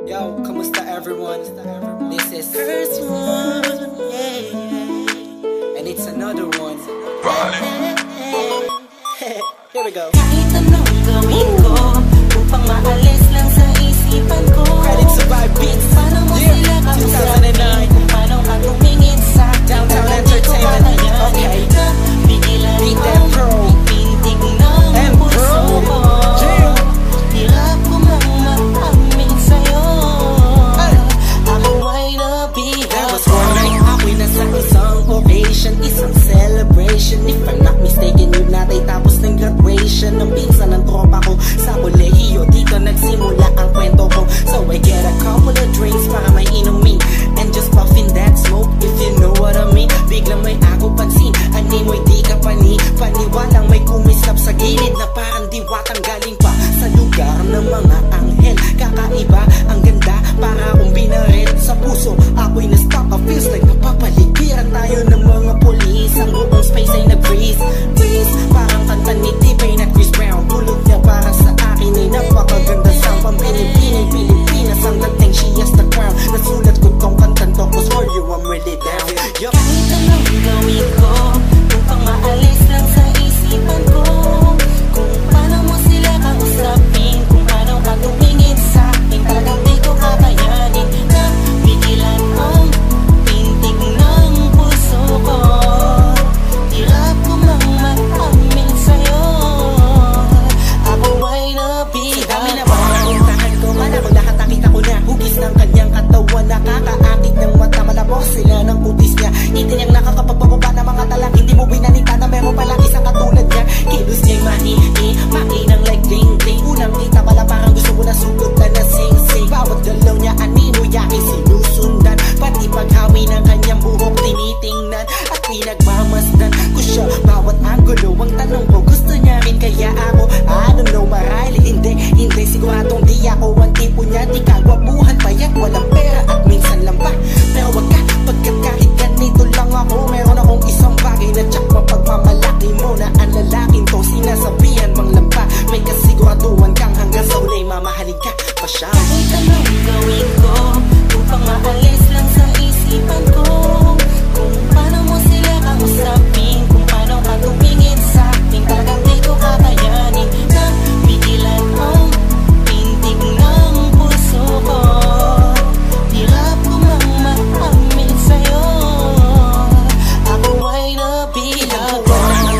Yo, kamusta everyone? This is first one, and it's another one. Here we go. Kahit anong gawin ko upang maalis lang sa isipan ko. Credit to Vibe Beats. Paano mo sila kausapin? Kung paano ka tumingin sa Downtown Entertainment. Okay. Bigilan Beat mo them pro. pintig ng puso ko. Hirap ko mang maamin sa'yo. Ako ay nabihag. There was one night ako'y nasa isang occasion, isang celebration. If I'm not mistaken, yun natay tapos ng graduation ng pinsan ng tropa ko sa kolehiyo. Dito nagsimula ang kwento ko. So I get a couple of drinks para may inumin and just puffin that smoke, if you know what I mean. Biglang may ako pansin, animoy di ka paniwalang may kumislap sa gilid na parang diwatang galing pa sa lugar ng mga anghel. Kakaiba, ang ganda, para akong binaret sa puso. Ako'y na-stuck, feels like napapaligiran tayo ng mga polis. Ang buong space ay nag-freeze, parang kanta ni T-Pain at Chris Brown. Tulog niya para sa akin ay napakaganda. Sampang Pilipinas ang dating, she has the crown. Nasulat ko tong kantan to, cause for you I'm really down. Yup. Kahit anong gawin ko upang maalis lang sa isipan ko. Kung paano mo sila kausapin, kung paano ka tumingin sa akin, talagang di ko kakayanin na bigilan ang pintig ng puso ko. Hirap ko mang maamin sa'yo, ako ay nabihag. Sa dami na makakuntahan ko, man ako lahat nakita ko na. Hugis ng kanyang katawan, nakakaakit ng mata. Malabok sila ng kutis niya, hindi niyang nakakapagpababa ng mga talang. Hindi mo binalita na meron palang isang katulad niya. Kilos niya'y mainang like ding-ding. Unang kita pala parang gusto mo na sugutan na sing-sing. Bawat galaw niya anino yaking sinusundan, pati paghawi ng kanyang buhok tinitingnan at pinagmamasdan ko siya. Bawat angulo ang tanong ko, gusto niya rin kaya ako? I don't know, marahil hindi siguradong di ako ang tipo niya. Di kagwapuhan, payat, walang pera at minsan lang pa. Pero wag ka, pagkat kahit ganito lang ako, meron akong isang bagay na tsak mapagmamalaki mo na ang lalaking to sinasabihan mang lampa. May kasiguraduhan kang hanggang sa ulay mamahalin ka pa siya. Kahit anong gawin ko upang maalis lang sa isipan ko. Kung paano mo sila kausapin, kung paano ka tumingin sa akin, talagang di ko kakayanin na bigilan ang pintig ng puso ko. Hirap ko mang maamin sa'yo, ako ay nabihag.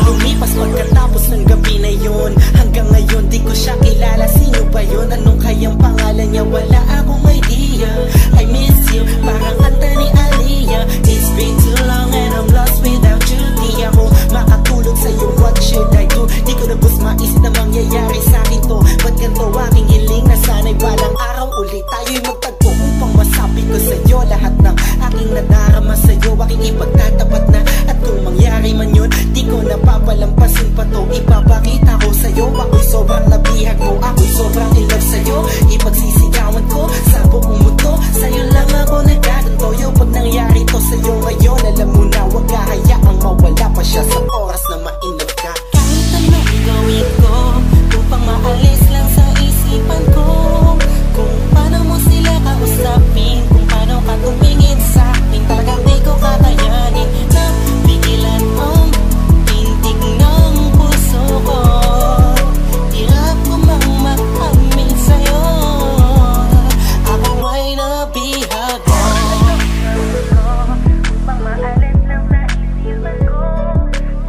Lumipas pagkatapos ng gabi na yun, hanggang ngayon di ko siya kilala. Sino ba yun? Anong kayang pangalan niya? Wala akong idea. I miss you, parang kanta ni Aliyah. It's been too long and I'm lost without you. Di ako makatulog sa'yo, what should I do? Di ko na bus maisip na mangyayari sa'kin to. Ba't ganito aking hiling na sana'y balang araw ulit tayo'y magtagpo upang masabi ko sa'yo lahat ng aking nadarama sa'yo. Aking ipagtatapat na, at kung mangyari man yun, di ko napapalampasin pa to. Ipapakita ko sa'yo, ako'y sobrang nabihag mo, ako'y sobrang in love sa'yo. Ipagsisigawan ko sa buong mundo, sa'yo lang ako nagkaganto. Yo, pag nangyari to sa'yo ngayon, alam mo na wag kahayaang mawala pa siya sa oras na ma-in-love ka. Kahit anong gawin ko upang maalis lang sa isipan ko. Kung paano mo sila kausapin, kung paano ka tumingin sa akin, talagang di ko kakayanin na bigilan ang pintig ng puso ko. Hirap ko mang maamin sa'yo, ako ay nabihag. Upang maalis lang sa isipan ko.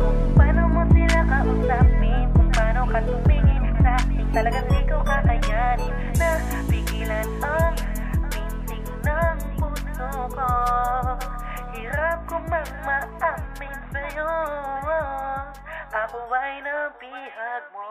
Kung paano mo sila kausapin, kung paano ka tumingin sa akin, talagang di ko kakayanin na pigilan ang pintig ng puso ko. Hirap ko mang maamin sa'yo, ako ay nabihag mo.